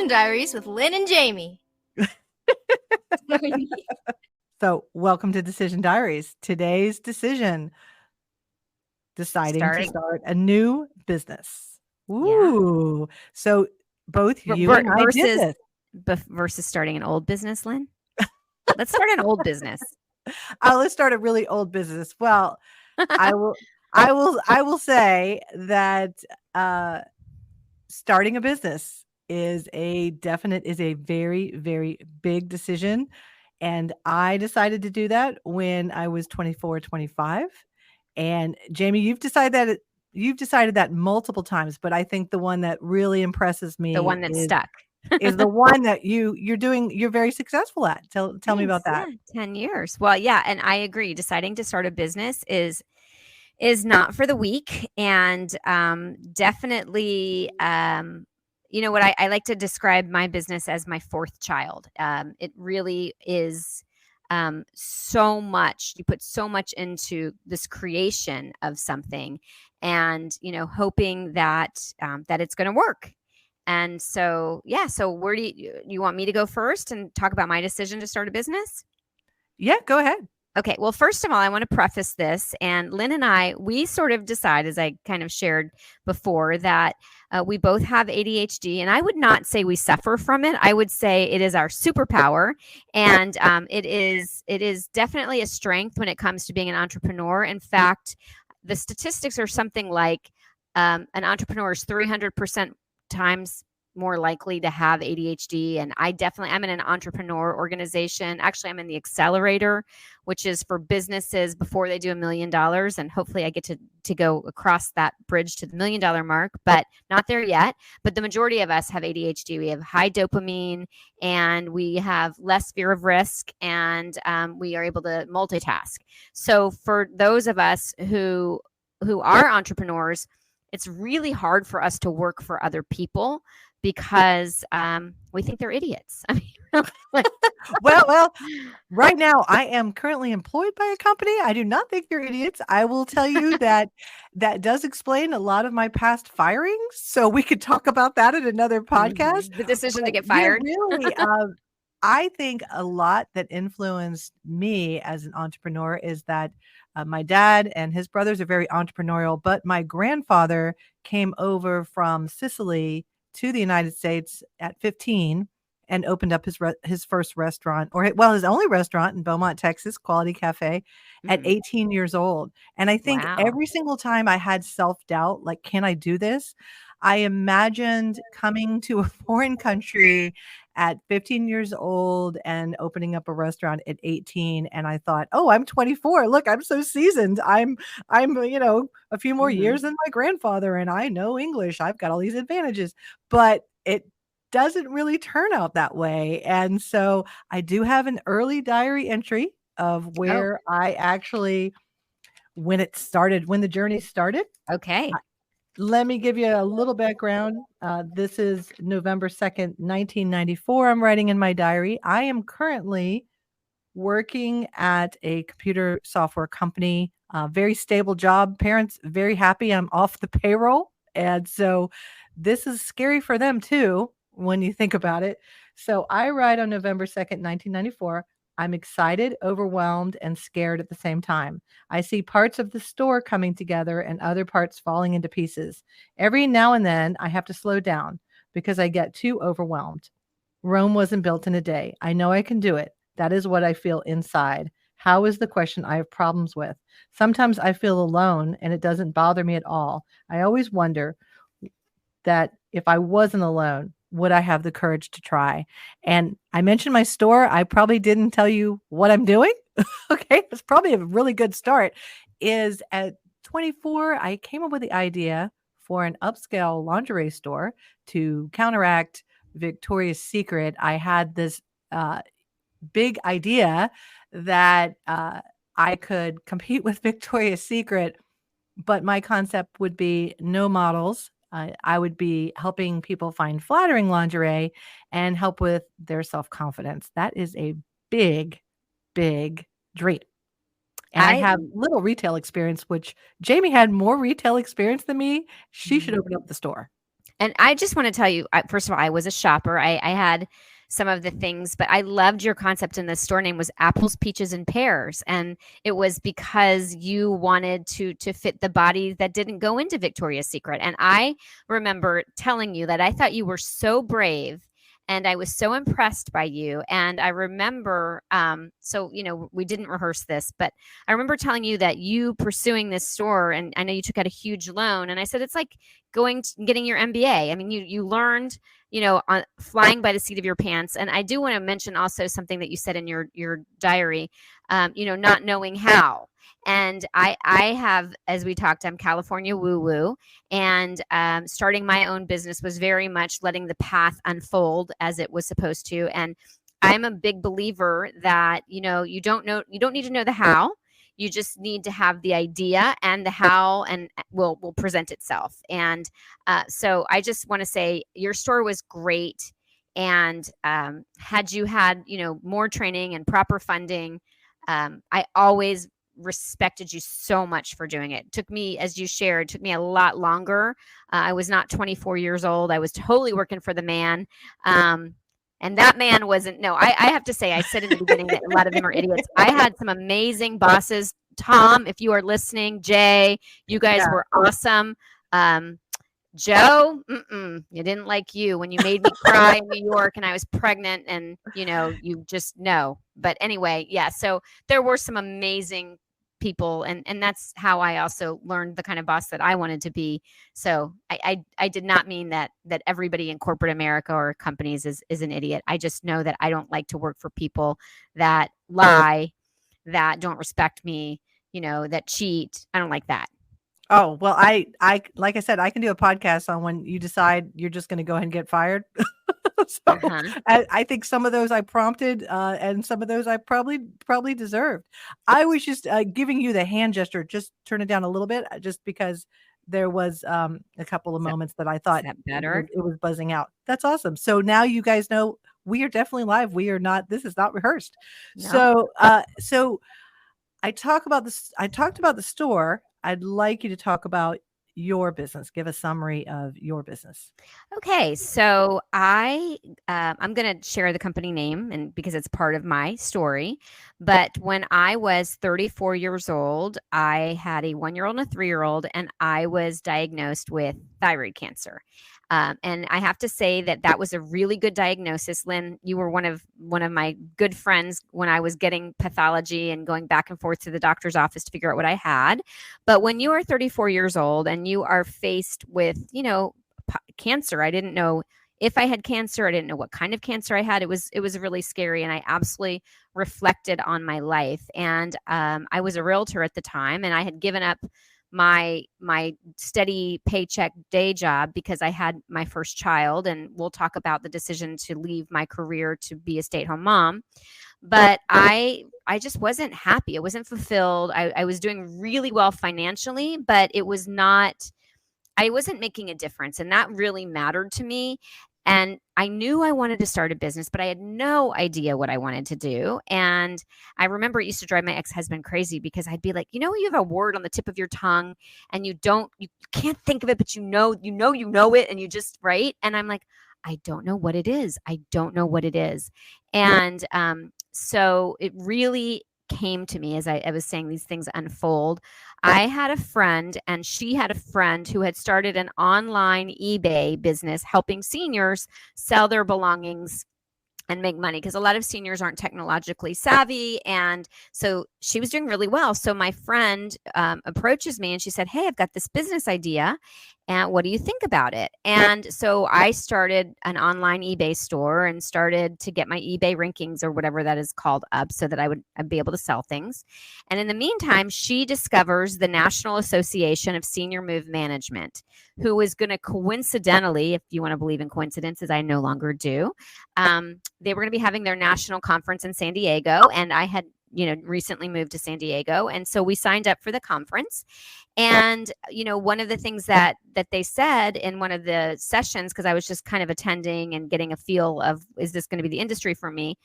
Decision Diaries with Lynn and Jami. So, welcome to Decision Diaries. Today's decision, deciding to start a new business. Ooh. Yeah. So, both you and I did this. Versus starting an old business, Lynn? Let's start an old business. Let's start a really old business. Well, I will say that starting a business is a very, very big decision. And I decided to do that when I was 24, 25. And Jami, you've decided that multiple times, but I think the one that really impresses me, the one that stuck, is the one that you're very successful at. Tell me about that. Yeah, 10 years. Well, yeah, and I agree. Deciding to start a business is not for the weak, and definitely you know what, I like to describe my business as my fourth child. It really is so much. You put so much into this creation of something, and hoping that that it's going to work. And so, yeah. So, where do you want me to go first and talk about my decision to start a business? Yeah, go ahead. Okay. Well, first of all, I want to preface this. And Lynn and I, we sort of decide, as I kind of shared before, that we both have ADHD. And I would not say we suffer from it. I would say it is our superpower. And it is definitely a strength when it comes to being an entrepreneur. In fact, the statistics are something like an entrepreneur is 300% times more likely to have ADHD. And I'm in an entrepreneur organization. Actually, I'm in the accelerator, which is for businesses before they do $1 million. And hopefully I get to go across that bridge to the $1 million mark, but not there yet. But the majority of us have ADHD. We have high dopamine, and we have less fear of risk, and we are able to multitask. So for those of us who are entrepreneurs, it's really hard for us to work for other people, because we think they're idiots. I mean, well, right now I am currently employed by a company. I do not think they're idiots. I will tell you that does explain a lot of my past firings. So we could talk about that in another podcast. The decision to get fired. Yeah, really, I think a lot that influenced me as an entrepreneur is that my dad and his brothers are very entrepreneurial, but my grandfather came over from Sicily to the United States at 15 and opened up his first restaurant, his only restaurant in Beaumont, Texas, Quality Cafe, at 18 years old. And I think every single time I had self-doubt, like, can I do this? I imagined coming to a foreign country at 15 years old and opening up a restaurant at 18. And I thought, oh, I'm 24. Look, I'm so seasoned. I'm a few more years than my grandfather, and I know English. I've got all these advantages, but it doesn't really turn out that way. And so I do have an early diary entry of where I actually, when the journey started. Okay. Let me give you a little background. This is November 2nd, 1994. I'm writing in my diary. I am currently working at a computer software company, very stable job. Parents very happy I'm off the payroll. And so this is scary for them too, when you think about it. So I write on November 2nd, 1994. I'm excited, overwhelmed, and scared at the same time. I see parts of the store coming together and other parts falling into pieces. Every now and then, I have to slow down because I get too overwhelmed. Rome wasn't built in a day. I know I can do it. That is what I feel inside. How is the question I have problems with? Sometimes I feel alone, and it doesn't bother me at all. I always wonder that if I wasn't alone, would I have the courage to try? And I mentioned my store. I probably didn't tell you what I'm doing. Okay. It's probably a really good start. Is at 24, I came up with the idea for an upscale lingerie store to counteract Victoria's Secret. I had this big idea that I could compete with Victoria's Secret, but my concept would be no models. I would be helping people find flattering lingerie and help with their self-confidence. That is a big, big dream. And I have little retail experience, which Jami had more retail experience than me. She should open up the store. And I just want to tell you, first of all, I was a shopper. I had some of the things, but I loved your concept. And the store name was Apples, Peaches, and Pears. And it was because you wanted to fit the body that didn't go into Victoria's Secret. And I remember telling you that I thought you were so brave. And I was so impressed by you. And I remember, so, we didn't rehearse this, but I remember telling you that you pursuing this store, and I know you took out a huge loan. And I said, it's like getting your MBA. I mean, you learned, on flying by the seat of your pants. And I do want to mention also something that you said in your diary, not knowing how. And I have, as we talked, I'm California woo woo, and starting my own business was very much letting the path unfold as it was supposed to. And I'm a big believer that, you don't need to know the how. You just need to have the idea, and the how and will present itself. And so I just want to say your store was great. And had you had, more training and proper funding, I always respected you so much for doing it. It took me, as you shared, took me a lot longer. I was not 24 years old. I was totally working for the man. And that man wasn't, no, I have to say, I said in the beginning that a lot of them are idiots. I had some amazing bosses. Tom, if you are listening, Jay, you guys were awesome. Joe, you didn't like you when you made me cry in New York and I was pregnant, and you just know. But anyway, yeah, so there were some amazing people, and that's how I also learned the kind of boss that I wanted to be. So I did not mean that everybody in corporate America or companies is an idiot. I just know that I don't like to work for people that lie, that don't respect me, that cheat. I don't like that. Oh, well, I like I said, I can do a podcast on when you decide you're just going to go ahead and get fired. So I think some of those I prompted, and some of those I probably deserved. I was just giving you the hand gesture. Just turn it down a little bit, just because there was a couple of moments that I thought better. It was buzzing out. That's awesome. So now you guys know we are definitely live. We are not. This is not rehearsed. No. So I talked about the store. I'd like you to talk about your business. Give a summary of your business. Okay, so I'm going to share the company name, and because it's part of my story. But when I was 34 years old, I had a 1-year-old and a 3-year-old, and I was diagnosed with thyroid cancer. And I have to say that was a really good diagnosis. Lynn, you were one of my good friends when I was getting pathology and going back and forth to the doctor's office to figure out what I had. But when you are 34 years old and you are faced with, cancer, I didn't know if I had cancer. I didn't know what kind of cancer I had. It was really scary, and I absolutely reflected on my life. And I was a realtor at the time, and I had given up my steady paycheck day job because I had my first child, and we'll talk about the decision to leave my career to be a stay-at-home mom. But I just wasn't happy. I wasn't fulfilled. I was doing really well financially, but I wasn't making a difference, and that really mattered to me. And I knew I wanted to start a business, but I had no idea what I wanted to do. And I remember it used to drive my ex-husband crazy because I'd be like, you have a word on the tip of your tongue and you can't think of it, but you know it, and you just, right? And I'm like, I don't know what it is. I don't know what it is. And so it really came to me as I was saying these things unfold. I had a friend, and she had a friend who had started an online eBay business helping seniors sell their belongings and make money, because a lot of seniors aren't technologically savvy. And so she was doing really well. So my friend approaches me and she said, hey, I've got this business idea. And what do you think about it? And so I started an online eBay store and started to get my eBay rankings, or whatever that is called, up so that I'd be able to sell things. And in the meantime, she discovers the National Association of Senior Move Management, who is going to coincidentally, if you want to believe in coincidences, I no longer do. They were going to be having their national conference in San Diego, and I had recently moved to San Diego. And so we signed up for the conference. And, one of the things that they said in one of the sessions, because I was just kind of attending and getting a feel of, is this going to be the industry for me?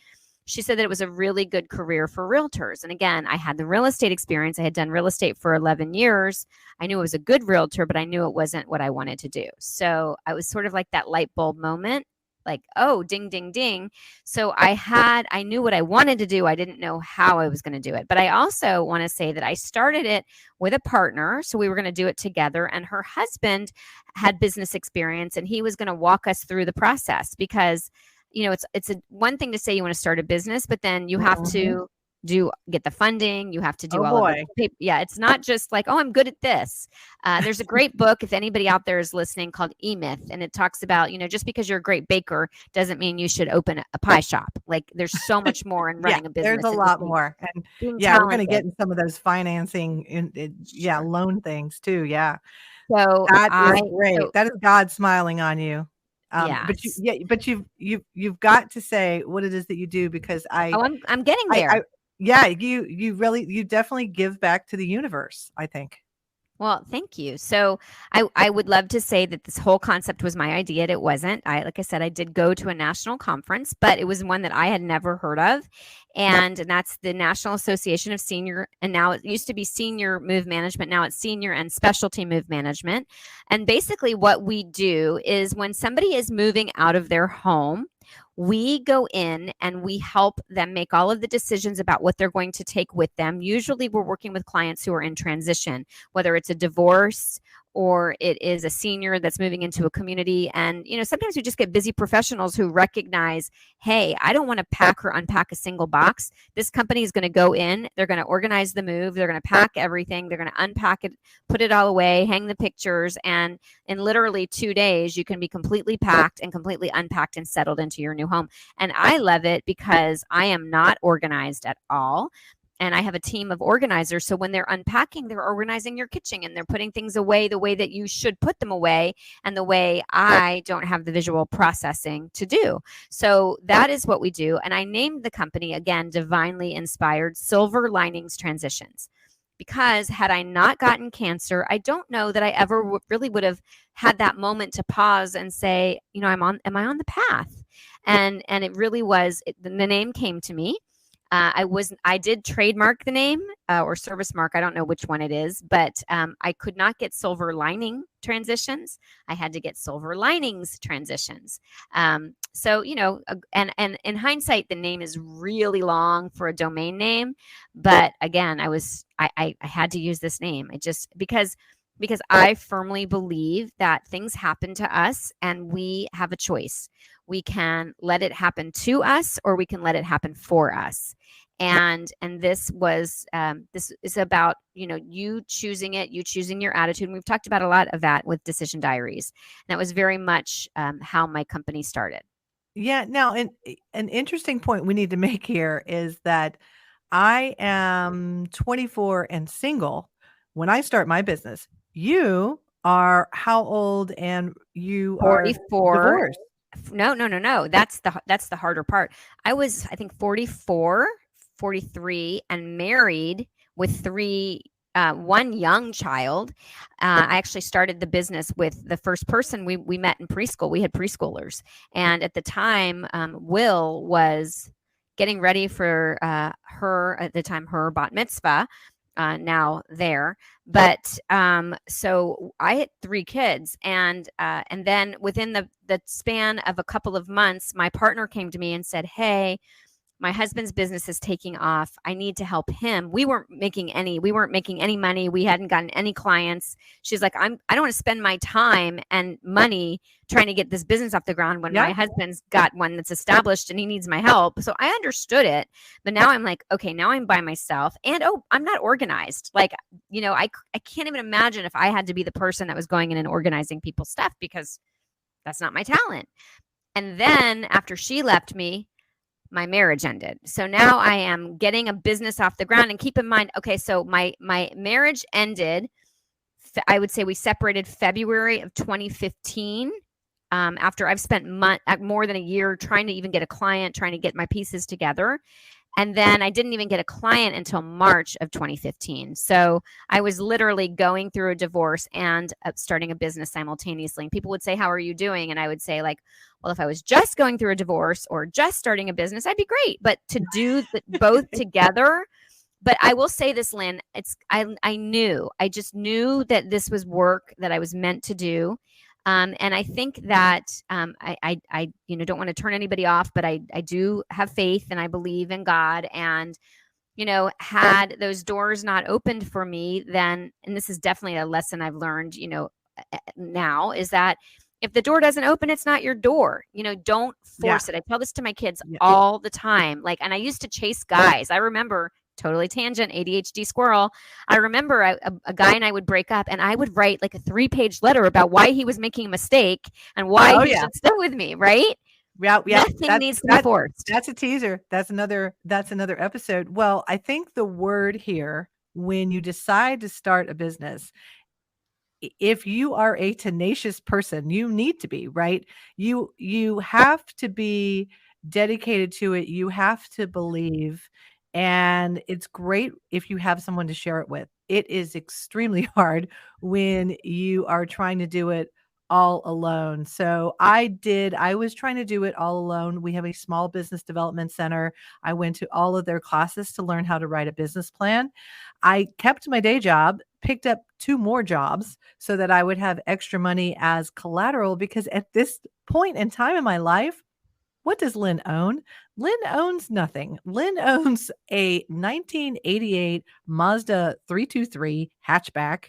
she said that it was a really good career for realtors. And again, I had the real estate experience. I had done real estate for 11 years. I knew I was a good realtor, but I knew it wasn't what I wanted to do. So I was sort of like that light bulb moment, like, oh, ding, ding, ding. So I knew what I wanted to do. I didn't know how I was going to do it. But I also want to say that I started it with a partner. So we were going to do it together. And her husband had business experience, and he was going to walk us through the process because, it's a one thing to say you want to start a business, but then you have to get the funding. You have to do all of it. Yeah, it's not just like, oh, I'm good at this. There's a great book, if anybody out there is listening, called E-Myth, and it talks about, just because you're a great baker doesn't mean you should open a pie shop. Like, there's so much more in running a business. There's a lot more, and we're going to get in some of those financing, loan things too. Yeah, so that is great. That is God smiling on you. But you've got to say what it is that you do, because I'm getting there. You definitely give back to the universe, I think. Well, thank you. So I would love to say that this whole concept was my idea. It wasn't. Like I said, I did go to a national conference, but it was one that I had never heard of. And that's the National Association of Senior. And now it used to be Senior Move Management. Now it's Senior and Specialty Move Management. And basically what we do is when somebody is moving out of their home, we go in and we help them make all of the decisions about what they're going to take with them. Usually we're working with clients who are in transition, whether it's a divorce or it is a senior that's moving into a community. And, sometimes we just get busy professionals who recognize, hey, I don't want to pack or unpack a single box. This company is going to go in, they're going to organize the move, they're going to pack everything, they're going to unpack it, put it all away, hang the pictures, and in literally 2 days, you can be completely packed and completely unpacked and settled into your new home. And I love it because I am not organized at all. And I have a team of organizers. So when they're unpacking, they're organizing your kitchen and they're putting things away the way that you should put them away and the way I don't have the visual processing to do. So that is what we do. And I named the company, again, Divinely Inspired Silver Linings Transitions. Because had I not gotten cancer, I don't know that I ever really would have had that moment to pause and say, am I on the path? And it really was, the name came to me. I did trademark the name or service mark. I don't know which one it is, but I could not get silver lining transitions. I had to get silver linings transitions. So, and in hindsight, the name is really long for a domain name. But again, I had to use this name. Because I firmly believe that things happen to us and we have a choice. We can let it happen to us or we can let it happen for us. And this is about, you choosing it, you choosing your attitude. And we've talked about a lot of that with Decision Diaries. And that was very much how my company started. Yeah. Now, an interesting point we need to make here is that I am 24 and single when I start my business. You are how old, and you 44. are divorced? No. That's the harder part. I was, I think, 44, 43, and married with one young child. I actually started the business with the first person we met in preschool. We had preschoolers. And at the time, Will was getting ready for her bat mitzvah. Now there, but so I had 3 kids, and then within the span of a couple of months, my partner came to me and said, "Hey, my husband's business is taking off. I need to help him." We weren't making any money. We hadn't gotten any clients. She's like, I don't want to spend my time and money trying to get this business off the ground when my husband's got one that's established and he needs my help. So I understood it. But now I'm like, okay, now I'm by myself, and I'm not organized. Like, I can't even imagine if I had to be the person that was going in and organizing people's stuff, because that's not my talent. And then after she left me, my marriage ended. So now I am getting a business off the ground. And keep in mind, okay, so my marriage ended, I would say we separated February of 2015. After I've spent more than a year trying to even get a client, trying to get my pieces together. And then I didn't even get a client until March of 2015. So I was literally going through a divorce and starting a business simultaneously. And people would say, "How are you doing?" And I would say, like, well, if I was just going through a divorce or just starting a business, I'd be great. But to do both together, but I will say this, Lynn, I just knew that this was work that I was meant to do. And I think that I don't want to turn anybody off, but I do have faith and I believe in God. And, had those doors not opened for me, then, and this is definitely a lesson I've learned, now, is that if the door doesn't open, it's not your door. Don't force it. I tell this to my kids all the time. Like, and I used to chase guys. I remember, totally tangent, ADHD squirrel. I remember a guy and I would break up and I would write like a 3-page letter about why he was making a mistake and why he should stay with me. Right. Yeah. Nothing needs to be forced. That's a teaser. That's another episode. Well, I think the word here, when you decide to start a business, if you are a tenacious person, you need to be, right? You have to be dedicated to it. You have to believe. And it's great if you have someone to share it with. It is extremely hard when you are trying to do it all alone. So I was trying to do it all alone. We have a small business development center. I went to all of their classes to learn how to write a business plan. I kept my day job, picked up 2 more jobs so that I would have extra money as collateral, because at this point in time in my life, what does Lynn own? Lynn owns nothing. Lynn owns a 1988 Mazda 323 hatchback.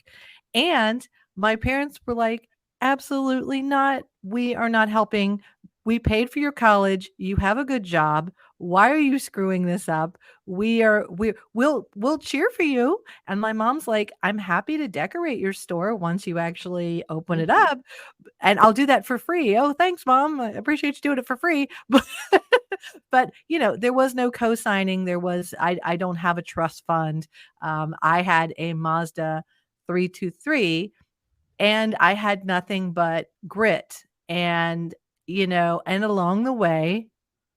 And my parents were like, absolutely not. We are not helping. We paid for your college. You have a good job. Why are you screwing this up? We'll cheer for you. And my mom's like, I'm happy to decorate your store once you actually open it up, and I'll do that for free. Oh, thanks, Mom. I appreciate you doing it for free. But there was no co-signing. I don't have a trust fund. I had a Mazda 323 and I had nothing but grit. And along the way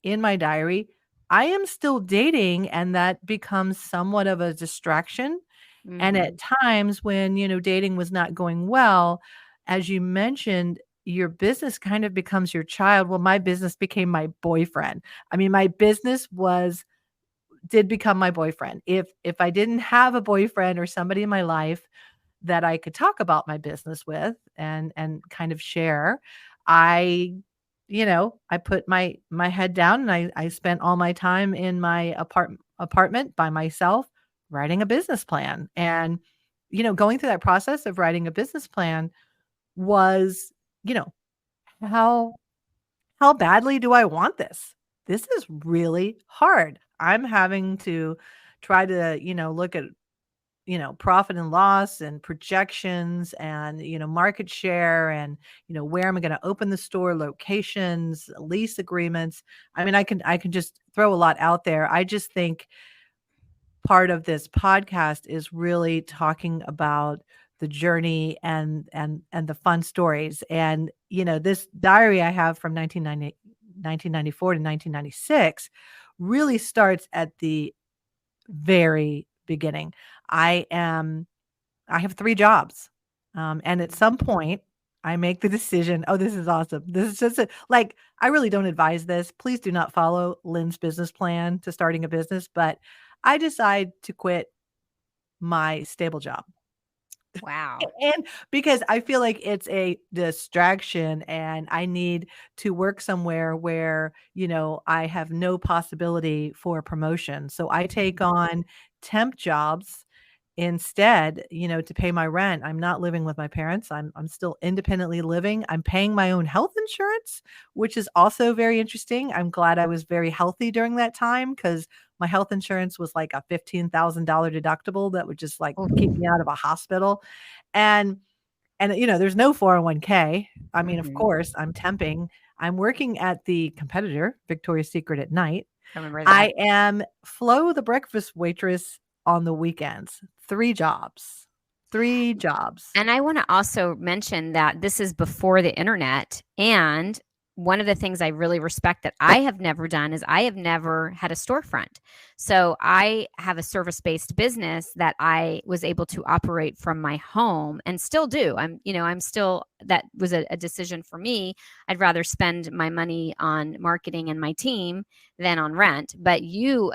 in my diary, I am still dating, and that becomes somewhat of a distraction. And at times when, dating was not going well, as you mentioned, your business kind of becomes your child. Well, my business became my boyfriend. I mean, my business did become my boyfriend. If I didn't have a boyfriend or somebody in my life that I could talk about my business with and kind of share, I put my head down and I spent all my time in my apartment by myself writing a business plan. And going through that process of writing a business plan was, how badly do I want this? This is really hard. I'm having to try to, look at, profit and loss and projections and, market share and, where am I going to open the store, locations, lease agreements. I mean, I can just throw a lot out there. I just think part of this podcast is really talking about the journey and the fun stories. And this diary I have from 1994 to 1996 really starts at the very beginning. I have 3 jobs, and at some point I make the decision, oh, this is awesome. This is just like, I really don't advise this. Please do not follow Lynn's business plan to starting a business, but I decide to quit my stable job. Wow. And because I feel like it's a distraction and I need to work somewhere where, I have no possibility for promotion. So I take on temp jobs instead, to pay my rent. I'm not living with my parents. I'm still independently living. I'm paying my own health insurance, which is also very interesting. I'm glad I was very healthy during that time, because my health insurance was like a $15,000 deductible that would just like keep me out of a hospital. And there's no 401k. I mean, of course, I'm temping. I'm working at the competitor, Victoria's Secret, at night. I remember that. I am Flo, the breakfast waitress, on the weekends. 3 jobs. 3 jobs. And I want to also mention that this is before the internet, and one of the things I really respect that I have never done is I have never had a storefront. So I have a service-based business that I was able to operate from my home and still do. I'm still, that was a decision for me. I'd rather spend my money on marketing and my team than on rent. But you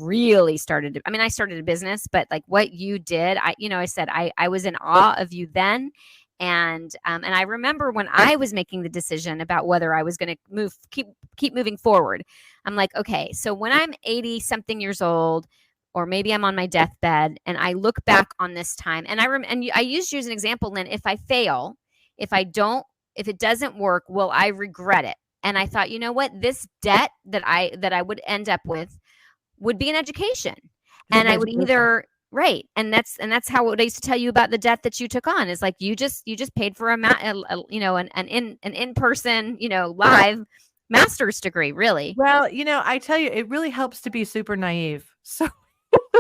really started, I started a business, but like what you did, I said, I was in awe of you then. And I remember when I was making the decision about whether I was going to keep moving forward. I'm like, okay, so when I'm 80 something years old, or maybe I'm on my deathbed, and I look back on this time, and I used you as an example, Lynn. If I fail, if it doesn't work, will I regret it? And I thought, you know what, this debt that I would end up with would be an education, and I would either. Right. And that's how what I used to tell you about the debt that you took on is like you just paid for an in-person, live master's degree, really. Well, I tell you, it really helps to be super naive. So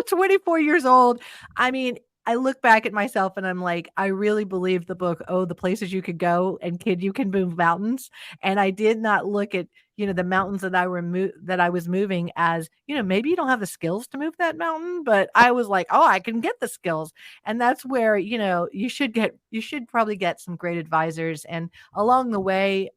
24 years old. I mean, I look back at myself and I'm like, I really believed the book, Oh, the Places You Could Go, and Kid, You Can Move Mountains. And I did not look at, the mountains that I was moving as, maybe you don't have the skills to move that mountain, but I was like, oh, I can get the skills. And that's where, you should probably get some great advisors. And along the way,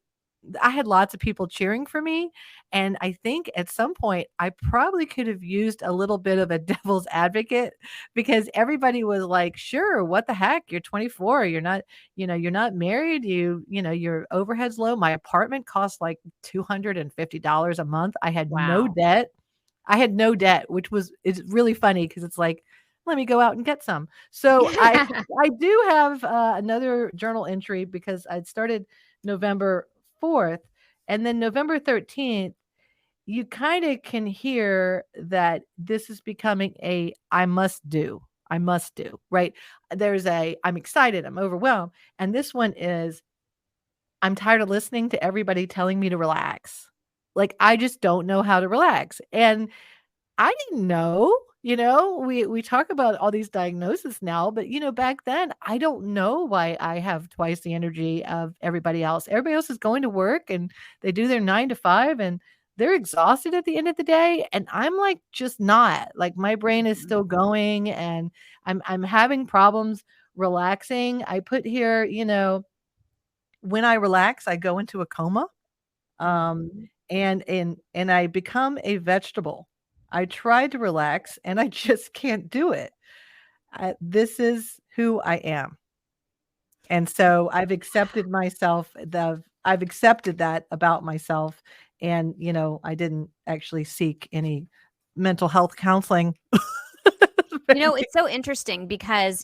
I had lots of people cheering for me. And I think at some point I probably could have used a little bit of a devil's advocate, because everybody was like, sure, what the heck? You're 24. You're not married. Your overhead's low. My apartment costs like $250 a month. I had no debt. Which it's really funny because it's like, let me go out and get some. So I do have another journal entry because I'd started November 4th, and then November 13th, you kind of can hear that this is becoming I must do, right? I'm excited, I'm overwhelmed. And this one is, I'm tired of listening to everybody telling me to relax. Like, I just don't know how to relax. And I didn't know, we talk about all these diagnoses now, but back then I don't know why I have twice the energy of everybody else. Everybody else is going to work and they do their 9 to 5 and they're exhausted at the end of the day. And I'm like, just not. Like, my brain is still going and I'm having problems relaxing. I put here, when I relax, I go into a coma. And I become a vegetable. I try to relax and I just can't do it. This is who I am. And so I've accepted I've accepted that about myself. And, I didn't actually seek any mental health counseling. It's so interesting because,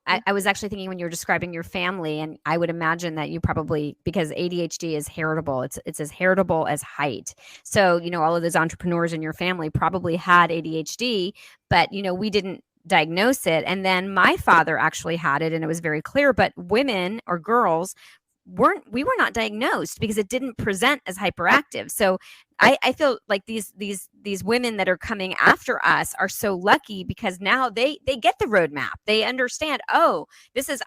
I was actually thinking when you were describing your family, and I would imagine that you probably, because ADHD is heritable, it's as heritable as height. So, all of those entrepreneurs in your family probably had ADHD, but, we didn't diagnose it. And then my father actually had it and it was very clear, but women or girls we were not diagnosed because it didn't present as hyperactive. So I feel like these women that are coming after us are so lucky because now they get the roadmap. They understand, oh,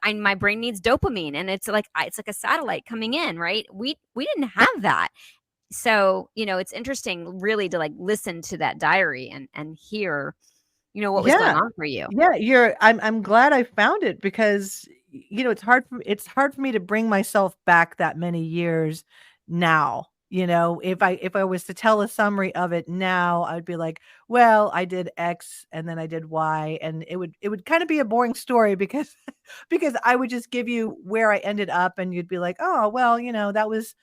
my brain needs dopamine, and it's like a satellite coming in, right? We didn't have that. So, it's interesting really to like listen to that diary and hear, what was going on for you. Yeah, I'm glad I found it because it's hard for me to bring myself back that many years now. If I was to tell a summary of it now, I'd be like, well, I did X and then I did Y, and it would kind of be a boring story because I would just give you where I ended up and you'd be like, oh, well, that was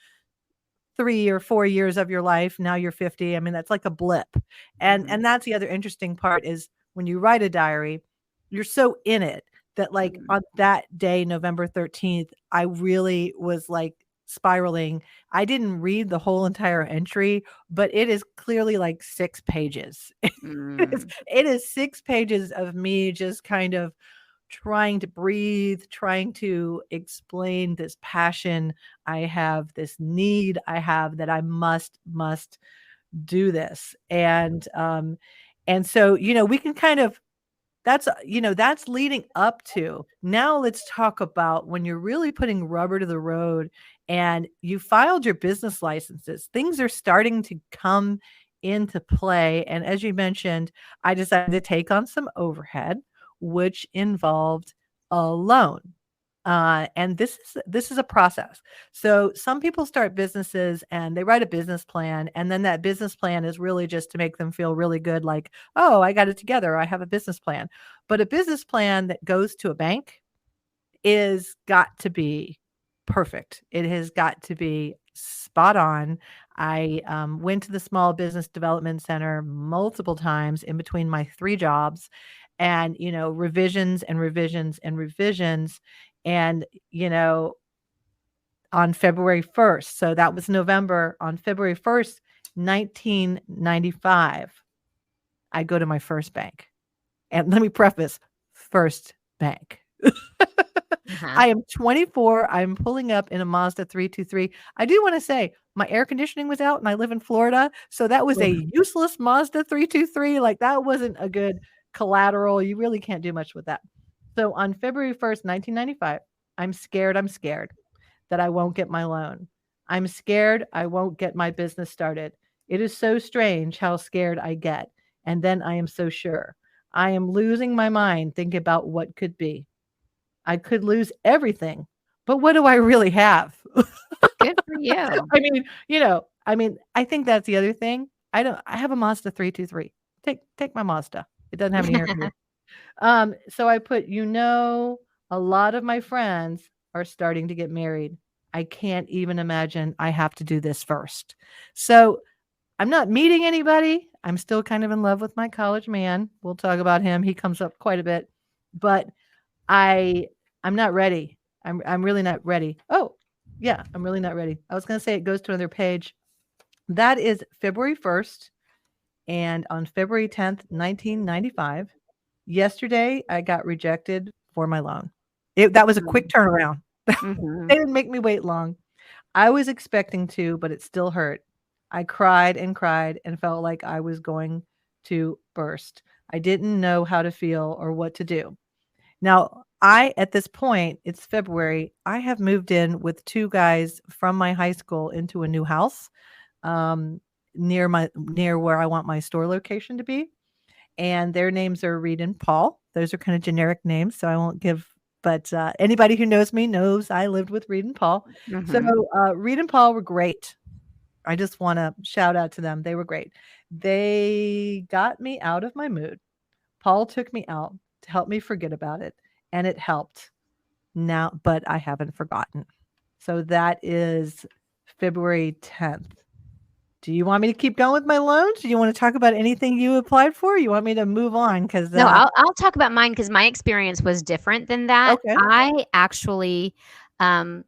3 or 4 years of your life. Now you're 50. I mean, that's like a blip. And that's the other interesting part is when you write a diary, you're so in it that like on that day, November 13th, I really was like spiraling. I didn't read the whole entire entry, but it is clearly like 6 pages. It is 6 pages of me just kind of trying to breathe, trying to explain this passion I have, this need I have that I must do this. And so, we can kind of that's that's leading up to. Now let's talk about when you're really putting rubber to the road and you filed your business licenses. Things are starting to come into play. And as you mentioned, I decided to take on some overhead, which involved a loan. And this is a process. So some people start businesses and they write a business plan, and then that business plan is really just to make them feel really good, like, oh, I got it together. I have a business plan. But a business plan that goes to a bank is got to be perfect. It has got to be spot on. I went to the Small Business Development Center multiple times in between my 3 jobs, and revisions and revisions and revisions. And on February 1st, so that was November, on February 1st, 1995, I go to my first bank. And let me preface, first bank. I am 24. I'm pulling up in a Mazda 323. I do want to say my air conditioning was out and I live in Florida. So that was a useless Mazda 323. Like, that wasn't a good collateral. You really can't do much with that. So on February 1st, 1995, I'm scared that I won't get my loan. I'm scared I won't get my business started. It is so strange how scared I get. And then I am so sure. I am losing my mind thinking about what could be. I could lose everything, but what do I really have? Good for you. I think that's the other thing. I have a Mazda 323. Take my Mazda. It doesn't have any air conditioning. So I put, a lot of my friends are starting to get married. I can't even imagine I have to do this first. So I'm not meeting anybody. I'm still kind of in love with my college man. We'll talk about him. He comes up quite a bit, but I'm not ready. I'm really not ready. Oh, yeah, I'm really not ready. I was going to say it goes to another page. That is February 1st. And on February 10th, 1995, yesterday, I got rejected for my loan. That was a quick turnaround. They didn't make me wait long. I was expecting to, but it still hurt. I cried and cried and felt like I was going to burst. I didn't know how to feel or what to do. Now, at this point, it's February. I have moved in with 2 guys from my high school into a new house near where I want my store location to be. And their names are Reed and Paul. Those are kind of generic names, so I won't give. But anybody who knows me knows I lived with Reed and Paul. So Reed and Paul were great. I just want to shout out to them. They were great. They got me out of my mood. Paul took me out to help me forget about it, and it helped. Now, but I haven't forgotten. So that is February 10th. Do you want me to keep going with my loans? Do you want to talk about anything you applied for? You want me to move on? Because no, I'll talk about mine because my experience was different than that. Okay. I actually, I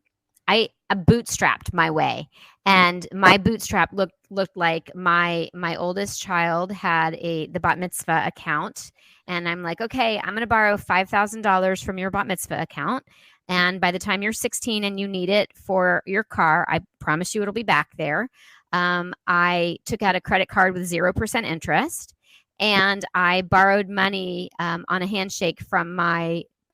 bootstrapped my way, and my bootstrap looked like my oldest child had the bat mitzvah account, and I'm like, okay, I'm going to borrow $5,000 from your bat mitzvah account. And by the time you're 16 and you need it for your car, I promise you it'll be back there. I took out a credit card with 0% interest, and I borrowed money on a handshake from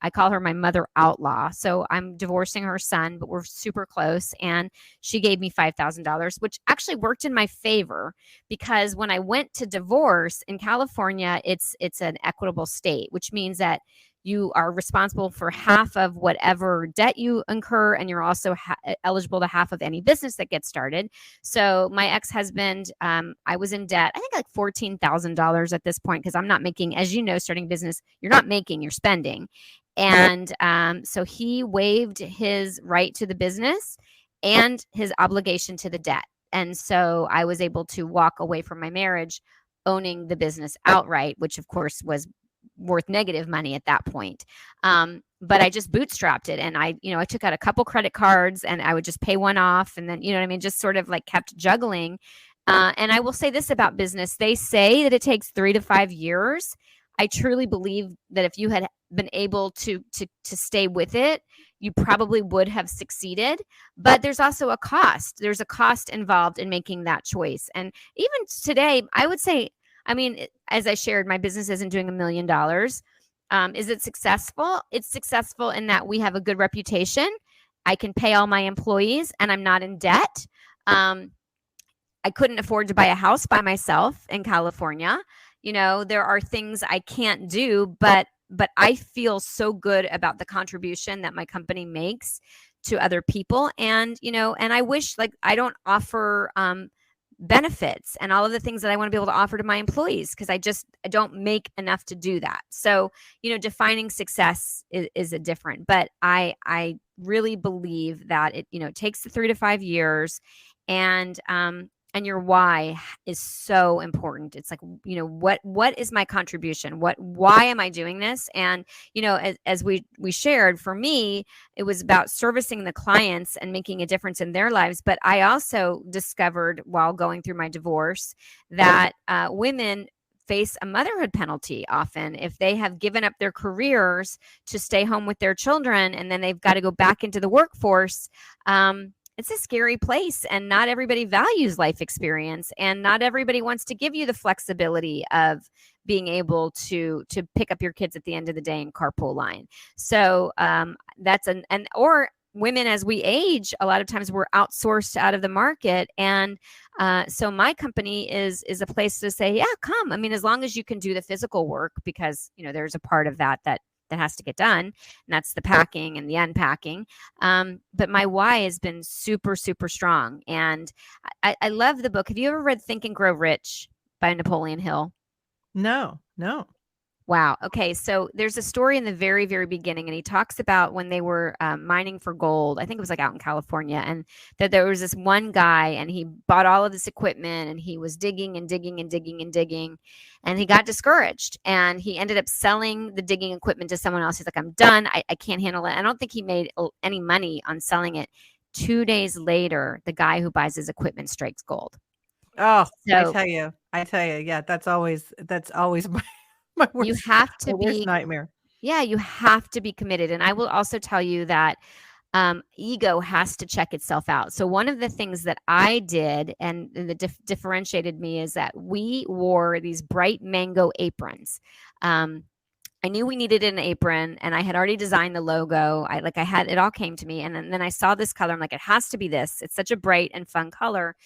I call her my mother outlaw. So I'm divorcing her son, but we're super close. And she gave me $5,000, which actually worked in my favor because when I went to divorce in California, it's an equitable state, which means that you are responsible for half of whatever debt you incur, and you're also eligible to half of any business that gets started. So my ex-husband, I was in debt, I think like $14,000 at this point, because I'm not making, as you know, starting business, you're not making, you're spending. And so he waived his right to the business and his obligation to the debt. And so I was able to walk away from my marriage owning the business outright, which of course was worth negative money at that point. But I just bootstrapped it, and I took out a couple credit cards and I would just pay one off. And then, just sort of like kept juggling. And I will say this about business. They say that it takes 3 to 5 years. I truly believe that if you had been able to stay with it, you probably would have succeeded. But there's also a cost. There's a cost involved in making that choice. And even today, I would say, as I shared, my business isn't doing $1 million, Is it successful? It's successful in that we have a good reputation. I can pay all my employees and I'm not in debt. I couldn't afford to buy a house by myself in California. There are things I can't do, but I feel so good about the contribution that my company makes to other people. And I wish, like, I don't offer benefits and all of the things that I want to be able to offer to my employees because I don't make enough to do that. So, defining success is a different, but I really believe that it takes the 3 to 5 years, and your why is so important. It's like, what is my contribution? Why am I doing this? And, as we shared, for me, it was about servicing the clients and making a difference in their lives. But I also discovered while going through my divorce that women face a motherhood penalty often if they have given up their careers to stay home with their children, and then they've got to go back into the workforce. It's a scary place, and not everybody values life experience, and not everybody wants to give you the flexibility of being able to pick up your kids at the end of the day in carpool line. So or women, as we age, a lot of times we're outsourced out of the market. And so my company is a place to say, yeah, come. I mean, as long as you can do the physical work, because there's a part of that has to get done, and that's the packing and the unpacking. But my why has been super, super strong. And I love the book. Have you ever read Think and Grow Rich by Napoleon Hill? No. Wow. Okay. So there's a story in the very, very beginning, and he talks about when they were mining for gold. I think it was like out in California, and that there was this one guy, and he bought all of this equipment, and he was digging and digging and digging and digging, and he got discouraged, and he ended up selling the digging equipment to someone else. He's like, I'm done. I can't handle it. I don't think he made any money on selling it. 2 days later, the guy who buys his equipment strikes gold. Oh, So I tell you, yeah, that's always my worst, you have to worst be nightmare. Yeah, you have to be committed. And I will also tell you that ego has to check itself out. So one of the things that I did and that differentiated me is that we wore these bright mango aprons. I knew we needed an apron, and I had already designed the logo. It all came to me. And then I saw this color. I'm like, it has to be this. It's such a bright and fun color.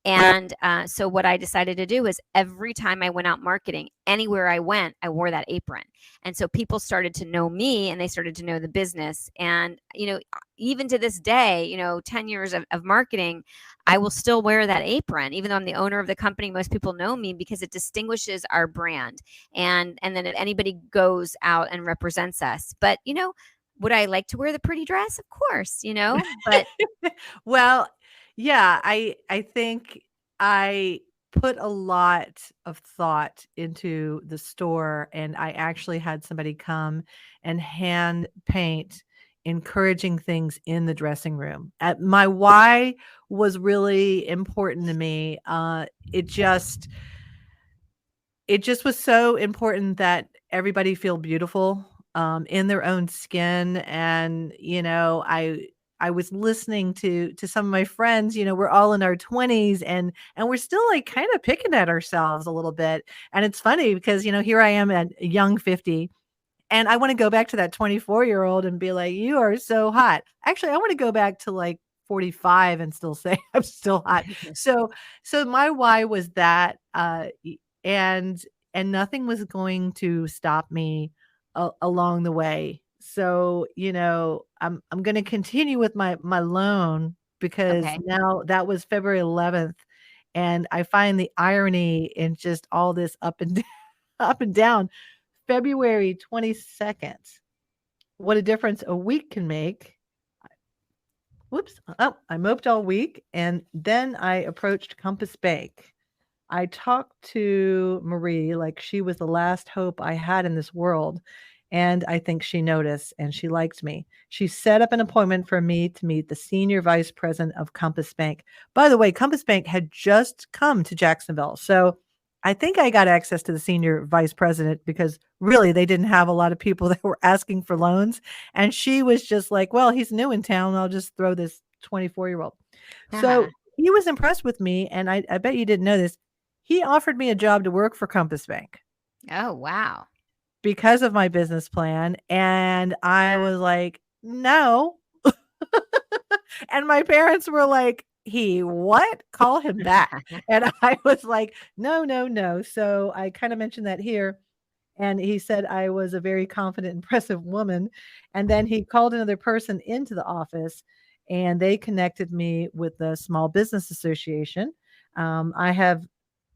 And so what I decided to do is every time I went out marketing, anywhere I went, I wore that apron. And so people started to know me, and they started to know the business. And, even to this day, 10 years of marketing, I will still wear that apron. Even though I'm the owner of the company, most people know me because it distinguishes our brand. And then if anybody goes out and represents us. But, would I like to wear the pretty dress? Of course, but Well, yeah, I think I put a lot of thought into the store, and I actually had somebody come and hand paint encouraging things in the dressing room. My why was really important to me. It just was so important that everybody feel beautiful in their own skin. And I was listening to some of my friends. We're all in our 20s, and we're still like kind of picking at ourselves a little bit. And it's funny because here I am at a young 50, and I want to go back to that 24-year-old and be like, you are so hot. Actually, I want to go back to like 45 and still say I'm still hot. So my why was that, and nothing was going to stop me along the way. So, I'm going to continue with my loan, because okay. now that was February 11th, and I find the irony in just all this up and up and down. February 22nd. What a difference a week can make. Whoops. Oh, I moped all week, and then I approached Compass Bank. I talked to Marie like she was the last hope I had in this world. And I think she noticed, and she liked me. She set up an appointment for me to meet the senior vice president of Compass Bank. By the way, Compass Bank had just come to Jacksonville. So I think I got access to the senior vice president because really they didn't have a lot of people that were asking for loans. And she was just like, well, he's new in town. I'll just throw this 24-year-old. So he was impressed with me. And I bet you didn't know this. He offered me a job to work for Compass Bank. Oh, wow. because of my business plan. And I was like, no. And my parents were like, he what? Call him back. And I was like, no, no, no. So I kind of mentioned that here. And he said I was a very confident, impressive woman. And then he called another person into the office and they connected me with the Small Business Association. I have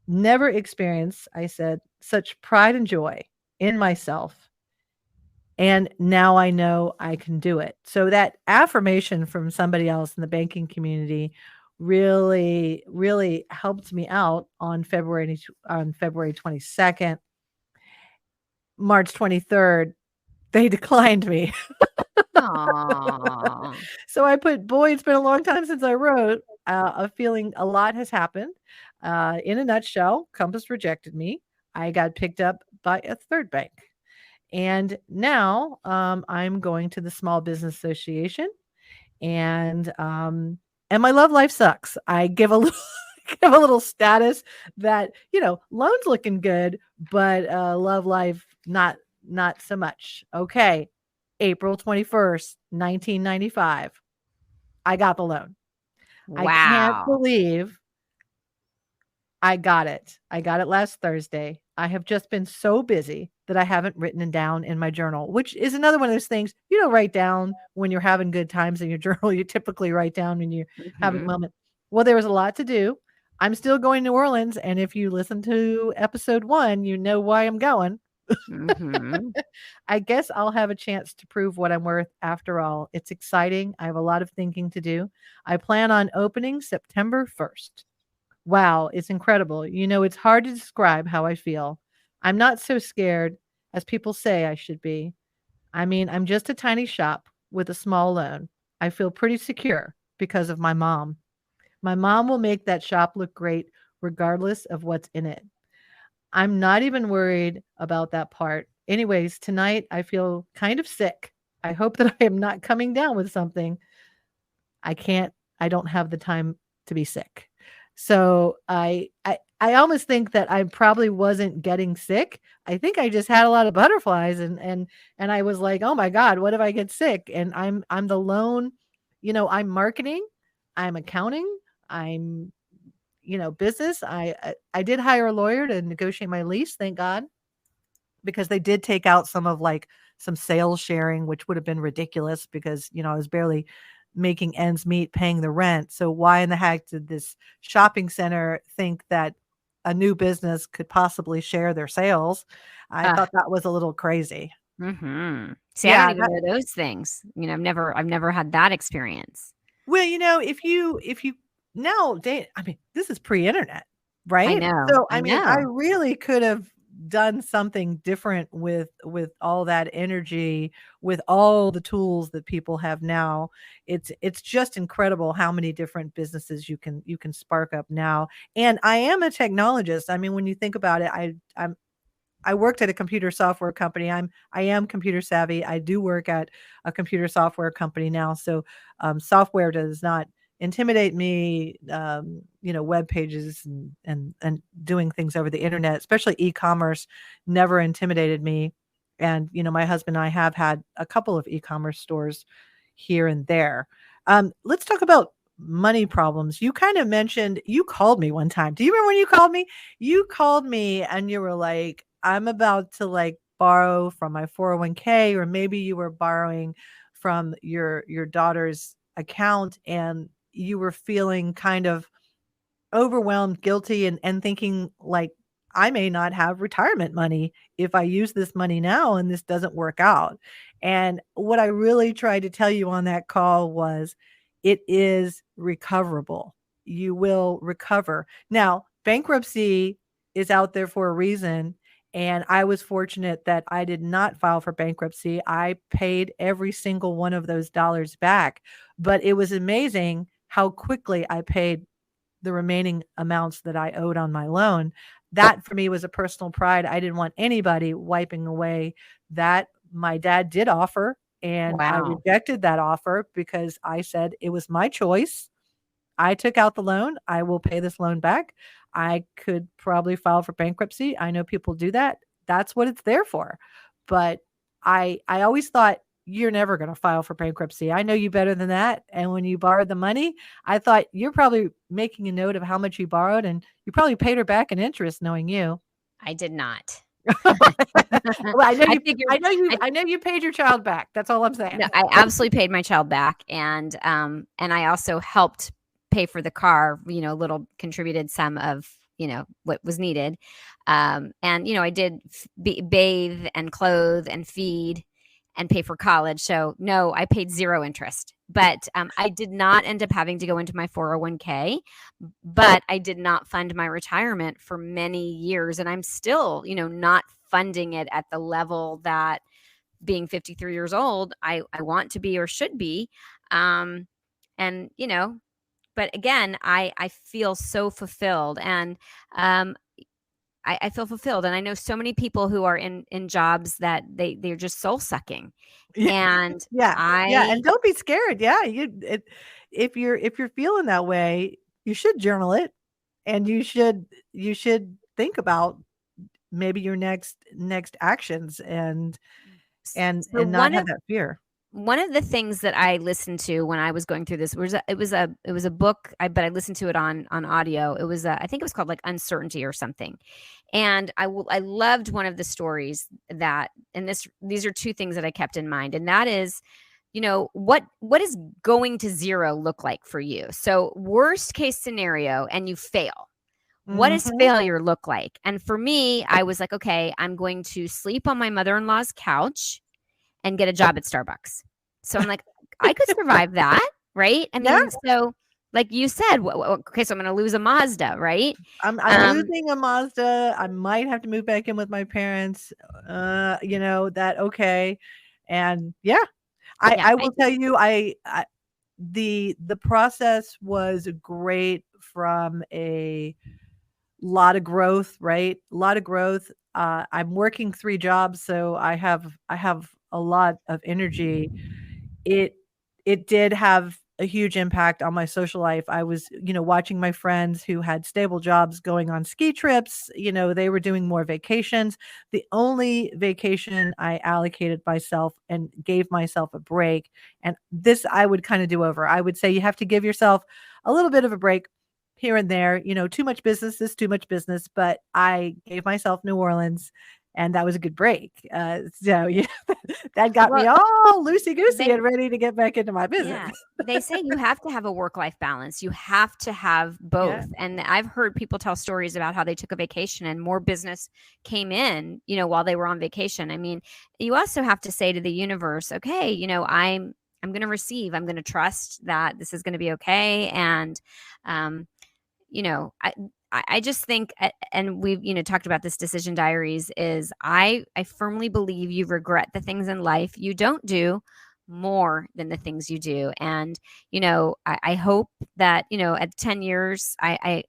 never experienced, I said, such pride and joy in myself. And now I know I can do it. So that affirmation from somebody else in the banking community really, really helped me out on February 22nd. March 23rd, they declined me. Aw. So I put, boy, it's been a long time since I wrote. A feeling a lot has happened. In a nutshell, Compass rejected me. I got picked up by a third bank. And now I'm going to the Small Business Association, and my love life sucks. I give a little give a little status that loans looking good, but love life not so much. Okay, April 21st, 1995. I got the loan. I can't Wow. believe I got it. I got it last Thursday. I have just been so busy that I haven't written it down in my journal, which is another one of those things you don't write down when you're having good times in your journal. You typically write down when you have a Mhm. moment. Well, there was a lot to do. I'm still going to New Orleans. And if you listen to episode 1, you know why I'm going. Mhm. I guess I'll have a chance to prove what I'm worth after all. It's exciting. I have a lot of thinking to do. I plan on opening September 1st. Wow, it's incredible. It's hard to describe how I feel. I'm not so scared as people say I should be. I mean, I'm just a tiny shop with a small loan. I feel pretty secure because of my mom. My mom will make that shop look great regardless of what's in it. I'm not even worried about that part. Anyways, tonight I feel kind of sick. I hope that I am not coming down with something. I don't have the time to be sick. So I almost think that I probably wasn't getting sick. I think I just had a lot of butterflies and I was like, "Oh my God, what if I get sick?" And I'm the lone, I'm marketing, I'm accounting, I'm business. I did hire a lawyer to negotiate my lease, thank God, because they did take out some of like some sales sharing, which would have been ridiculous because, I was barely making ends meet paying the rent. So why in the heck did this shopping center think that a new business could possibly share their sales? I Ugh. thought that was a little crazy. Mhm. See, I don't Yeah. even know those things. I've never had that experience. Well, if you nowadays, I mean, this is pre-internet, I right? know. So, I I mean, I know. really could have done something different with all that energy, with all the tools that people have now. It's just incredible how many different businesses you can spark up now. And I am a technologist. I mean, when you think about it, I worked at a computer software company. I am computer savvy. I do work at a computer software company now. So software does not intimidate me. Web pages and doing things over the internet, especially e-commerce, never intimidated me. And my husband and I have had a couple of e-commerce stores here and there. Let's talk about money problems. You kind of mentioned you called me one time. Do you remember when you called me? You called me and you were like, I'm about to like borrow from my 401k, or maybe you were borrowing from your daughter's account and you were feeling kind of overwhelmed, guilty, and thinking like, I may not have retirement money if I use this money now and this doesn't work out. And what I really tried to tell you on that call was it is recoverable. You will recover. Now, bankruptcy is out there for a reason. And I was fortunate that I did not file for bankruptcy. I paid every single one of those dollars back. But it was amazing how quickly I paid the remaining amounts that I owed on my loan. That for me was a personal pride. I didn't want anybody wiping away that. My dad did offer, and I Wow. rejected that offer because I said it was my choice. I took out the loan. I will pay this loan back. I could probably file for bankruptcy. I know people do that. That's what it's there for. but I always thought, you're never going to file for bankruptcy. I know you better than that. And when you borrowed the money, I thought you're probably making a note of how much you borrowed, and you probably paid her back in interest, knowing you. I did not. Well, I know I you. figured I know you paid your child back. That's all I'm saying. no, I absolutely paid my child back, and I also helped pay for the car. Little contributed some of what was needed, and I did bathe and clothe and feed and pay for college. So no, I paid zero interest, but I did not end up having to go into my 401k. But I did not fund my retirement for many years, and I'm still not funding it at the level that being 53 years old, I want to be or should be. And, but again, I feel so fulfilled, and I feel fulfilled. And I know so many people who are in jobs that they're just soul sucking. Yeah. And yeah. And don't be scared. Yeah. If you're feeling that way, you should journal it, and you should think about maybe your next actions, and not have that fear. One of the things that I listened to when I was going through this was it was a book, but I listened to it on audio. It was I think it was called like Uncertainty or something, and I loved one of the stories that, and these are two things that I kept in mind, and that is, what is going to zero look like for you? So worst case scenario, and you fail. What does failure look like? And for me, I was like, okay, I'm going to sleep on my mother-in-law's couch and get a job at Starbucks. So I'm like, I could survive that, right? I mean, so like you said, okay, so I'm going to lose a Mazda, right? I'm losing a Mazda. I might have to move back in with my parents. That okay. And I will tell you, the process was great, from a lot of growth, right? A lot of growth. I'm working 3 jobs, so I have a lot of energy. It did have a huge impact on my social life. I was, watching my friends who had stable jobs going on ski trips. They were doing more vacations. The only vacation I allocated myself and gave myself a break, and this I would kind of do over. I would say you have to give yourself a little bit of a break here and there. Too much business is too much business, but I gave myself New Orleans, and that was a good break. So that got me all loosey-goosey and ready to get back into my business. Yeah. They say you have to have a work-life balance. You have to have both. Yeah. And I've heard people tell stories about how they took a vacation and more business came in, while they were on vacation. I mean, you also have to say to the universe, okay, I'm going to receive, I'm going to trust that this is going to be okay. And, I just think, and we've, talked about this decision diaries, is I firmly believe you regret the things in life you don't do more than the things you do. And, I hope that, at 10 years, I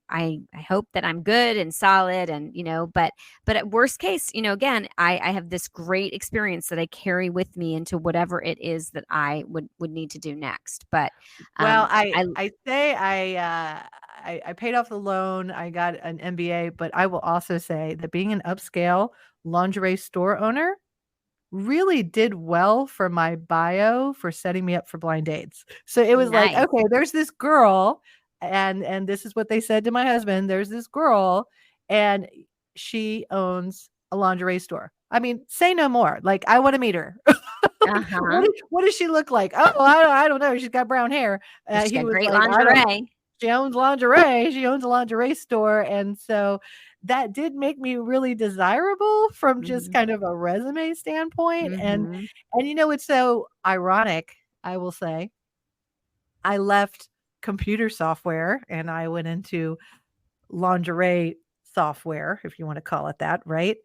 hope that I'm good and solid, and, but at worst case, again, I have this great experience that I carry with me into whatever it is that I would need to do next. But, well, I paid off the loan. I got an MBA, but I will also say that being an upscale lingerie store owner really did well for my bio for setting me up for blind dates. So it was like, okay, there's this girl, and this is what they said to my husband. There's this girl, and she owns a lingerie store. I mean, say no more. Like, I want to meet her. What does she look like? Oh, I don't know. She's got brown hair. She's got great lingerie. She owns lingerie. She owns a lingerie store. And so that did make me really desirable from just kind of a resume standpoint. And it's so ironic, I will say. I left computer software and I went into lingerie software, if you want to call it that, right?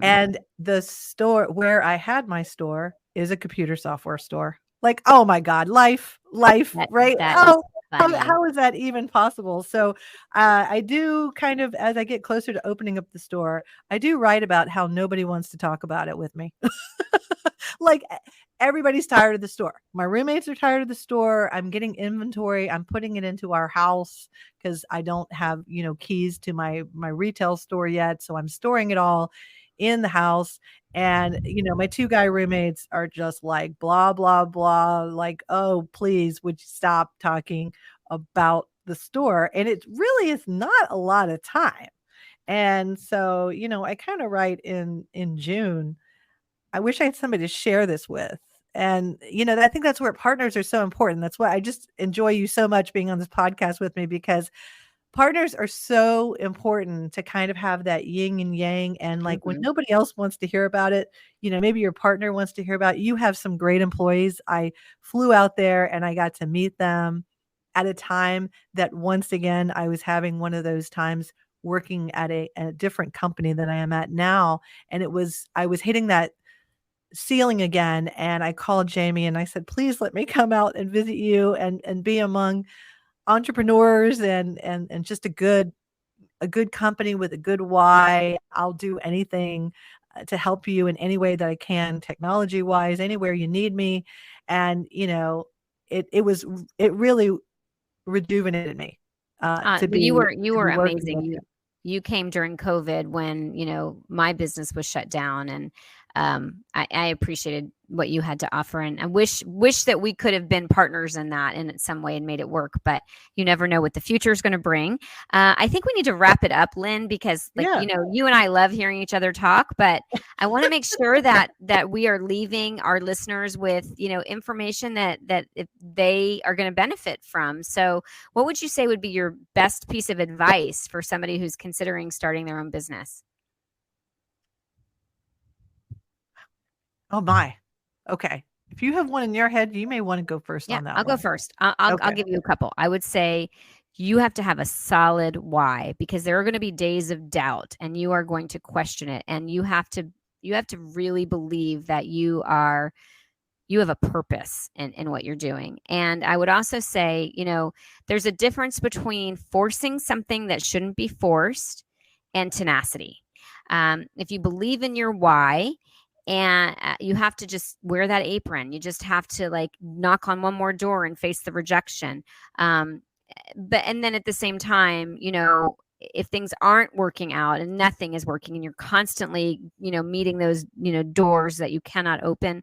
And the store where I had my store is a computer software store. Like, oh my God, life, right? How is that even possible? So I do kind of, as I get closer to opening up the store, I do write about how nobody wants to talk about it with me. Like, everybody's tired of the store. My roommates are tired of the store. I'm getting inventory. I'm putting it into our house because I don't have, keys to my retail store yet. So I'm storing it all in the house. And, my two guy roommates are just like, blah, blah, blah. Like, oh, please, would you stop talking about the store? And it really is not a lot of time. And so, I kind of write in June, I wish I had somebody to share this with. And, I think that's where partners are so important. That's why I just enjoy you so much being on this podcast with me, because partners are so important to kind of have that yin and yang. And like when Mhm. nobody else wants to hear about it, maybe your partner wants to hear about it. You have some great employees. I flew out there and I got to meet them at a time that, once again, I was having one of those times working at a different company than I am at now. And I was hitting that ceiling again. And I called Jamie and I said, please let me come out and visit you and be among entrepreneurs and just a good company with a good why. I'll do anything to help you in any way that I can, technology wise, anywhere you need me. And it really rejuvenated me to But you were be working amazing. with you. You came during COVID when my business was shut down, and I appreciated what you had to offer, and I wish that we could have been partners in that in some way and made it work. But you never know what the future is going to bring. I think we need to wrap it up, Lynn, because Yeah. you and I love hearing each other talk, but I want to make sure that we are leaving our listeners with information that if they are going to benefit from. So what would you say would be your best piece of advice for somebody who's considering starting their own business? Oh my. Okay. If you have one in your head, you may want to go first Yeah, on that I'll go one. first. I'll Okay. give you a couple. I would say you have to have a solid why, because there are going to be days of doubt and you are going to question it, and you have to really believe that you have a purpose in what you're doing. And I would also say, there's a difference between forcing something that shouldn't be forced and tenacity. If you believe in your why, and you have to just wear that apron, you just have to like knock on one more door and face the rejection. And then at the same time, if things aren't working out and nothing is working and you're constantly meeting those doors that you cannot open,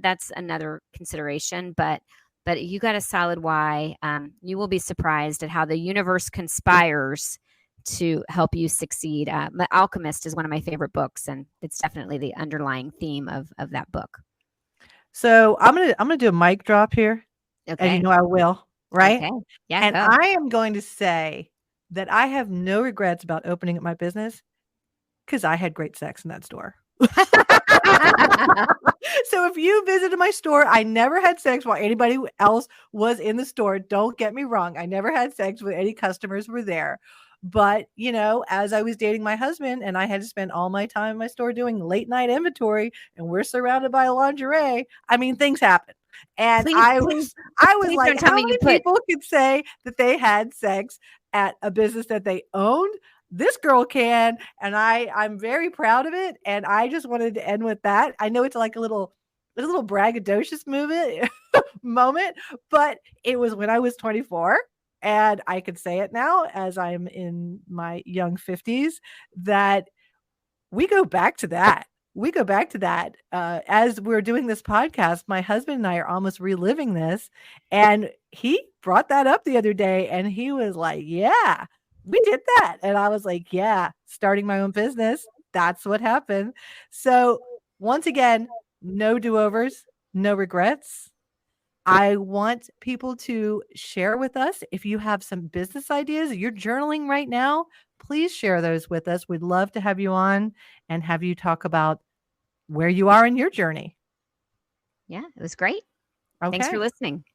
that's another consideration. But you got a solid why. You will be surprised at how the universe conspires to help you succeed. Alchemist is one of my favorite books, and it's definitely the underlying theme of that book. So I'm gonna do a mic drop here. Okay. And I will, right? Okay. Yeah, And go. I am going to say that I have no regrets about opening up my business, because I had great sex in that store. So if you visited my store, I never had sex while anybody else was in the store. Don't get me wrong. I never had sex when any customers were there. But, as I was dating my husband and I had to spend all my time in my store doing late night inventory and we're surrounded by lingerie, I mean, things happen. And Please, I please, was please like, don't tell how me you many put. people could say that they had sex at a business that they owned? This girl can, and I'm very proud of it. And I just wanted to end with that. I know it's like a little braggadocious moment, but it was when I was 24. And I could say it now as I'm in my young 50s, that we go back to that. We go back to that. As we're doing this podcast, my husband and I are almost reliving this. And he brought that up the other day and he was like, yeah, we did that. And I was like, yeah, starting my own business. That's what happened. So once again, no do-overs, no regrets. I want people to share with us if you have some business ideas. You're journaling right now. Please share those with us. We'd love to have you on and have you talk about where you are in your journey. Yeah, it was great. Thanks for Okay. listening.